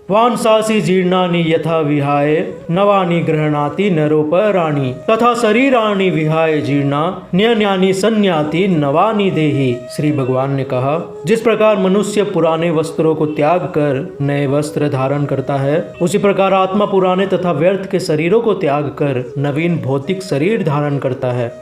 वांसासी जीर्णानि यथा विहाय नवानि गृह्णाति नरोपराणि तथा शरीराणि विहाय जीर्णा न्यन्यानि संन्याति नवानि देहि। श्री भगवान ने कहा, जिस प्रकार मनुष्य पुराने वस्त्रों को त्याग कर नए वस्त्र धारण करता है, उसी प्रकार आत्मा पुराने तथा व्यर्थ के शरीरों को त्याग कर नवीन भौतिक शरीर धारण करता है।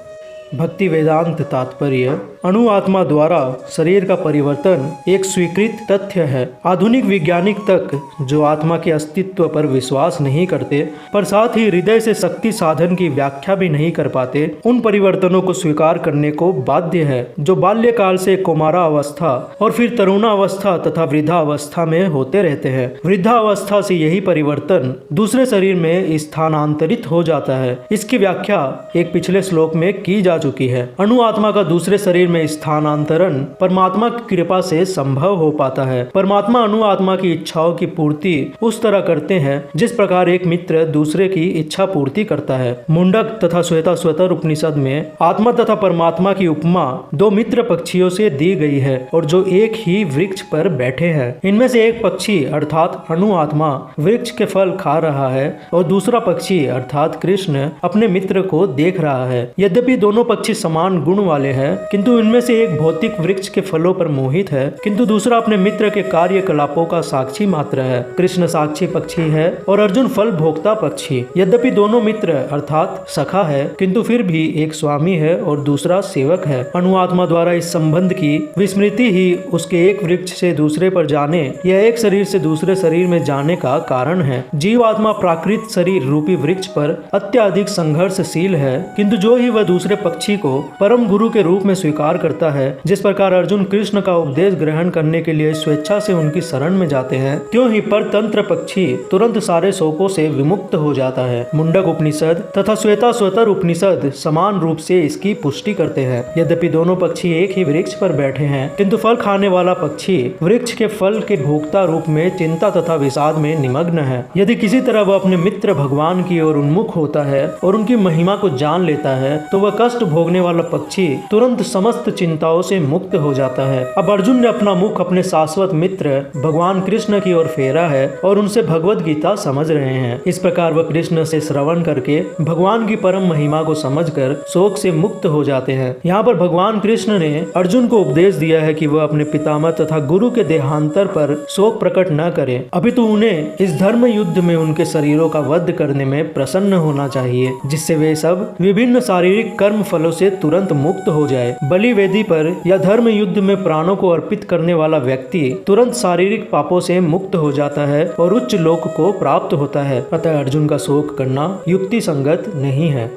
भक्ति वेदांत तात्पर्य। अणु आत्मा द्वारा शरीर का परिवर्तन एक स्वीकृत तथ्य है। आधुनिक वैज्ञानिक तक जो आत्मा के अस्तित्व पर विश्वास नहीं करते, पर साथ ही हृदय से शक्ति साधन की व्याख्या भी नहीं कर पाते, उन परिवर्तनों को स्वीकार करने को बाध्य है जो बाल्यकाल से कौमारावस्था और फिर तरुणावस्था तथा वृद्धावस्था में होते रहते हैं। वृद्धावस्था से यही परिवर्तन दूसरे शरीर में स्थानांतरित हो जाता है। इसकी व्याख्या एक पिछले श्लोक में की जा चुकी है। अणु आत्मा का दूसरे शरीर में स्थानांतरण परमात्मा की कृपा से संभव हो पाता है। परमात्मा अणु आत्मा की इच्छाओं की पूर्ति उस तरह करते हैं जिस प्रकार एक मित्र दूसरे की इच्छा पूर्ति करता है। मुंडक तथा श्वेताश्वतर उपनिषद में आत्मा तथा परमात्मा की उपमा दो मित्र पक्षियों से दी गई है और जो एक ही वृक्ष पर बैठे हैं। इनमें से एक पक्षी अर्थात अणु आत्मा वृक्ष के फल खा रहा है और दूसरा पक्षी अर्थात कृष्ण अपने मित्र को देख रहा है। यद्यपि दोनों पक्षी समान गुण वाले हैं, किंतु इनमें से एक भौतिक वृक्ष के फलों पर मोहित है, किंतु दूसरा अपने मित्र के कार्यकलापों का साक्षी मात्र है। कृष्ण साक्षी पक्षी है और अर्जुन फल भोक्ता पक्षी। यद्यपि दोनों मित्र अर्थात सखा है, किंतु फिर भी एक स्वामी है और दूसरा सेवक है। अणु आत्मा द्वारा इस संबंध की विस्मृति ही उसके एक वृक्ष से दूसरे पर जाने या एक शरीर से दूसरे शरीर में जाने का कारण है। जीव आत्मा प्राकृत शरीर रूपी वृक्ष पर अत्यधिक संघर्षशील है, किंतु जो ही वह दूसरे पक्षी को परम गुरु के रूप में स्वीकार करता है, जिस प्रकार अर्जुन कृष्ण का उपदेश ग्रहण करने के लिए स्वेच्छा से उनकी शरण में जाते हैं, त्यों ही परतंत्र पक्षी तुरंत सारे शोकों से विमुक्त हो जाता है। मुंडक उपनिषद तथा श्वेताश्वतर उपनिषद समान रूप से इसकी पुष्टि करते हैं। यद्यपि दोनों पक्षी एक ही वृक्ष पर बैठे हैं, किंतु फल खाने वाला पक्षी वृक्ष के फल के भोक्ता रूप में चिंता तथा विषाद में निमग्न है। यदि किसी तरह वह अपने मित्र भगवान की ओर उन्मुख होता है और उनकी महिमा को जान लेता है, तो वह कष्ट भोगने वाला पक्षी तुरंत समस्त चिंताओं से मुक्त हो जाता है। अब अर्जुन ने अपना मुख अपने शाश्वत मित्र भगवान कृष्ण की ओर फेरा है और उनसे भगवत गीता समझ रहे हैं। इस प्रकार वह कृष्ण से श्रवण करके भगवान की परम महिमा को समझकर शोक से मुक्त हो जाते हैं। यहाँ पर भगवान कृष्ण ने अर्जुन को उपदेश दिया है कि वह अपने पितामह तथा गुरु के देहांतर पर शोक प्रकट न करे, अपितु उन्हें इस धर्म युद्ध में उनके शरीरों का वध करने में प्रसन्न होना चाहिए, जिससे वे सब विभिन्न शारीरिक कर्म फलों से तुरंत मुक्त हो जाए। बलि वेदी पर या धर्म युद्ध में प्राणों को अर्पित करने वाला व्यक्ति तुरंत शारीरिक पापों से मुक्त हो जाता है और उच्च लोक को प्राप्त होता है। अतः अर्जुन का शोक करना युक्ति संगत नहीं है।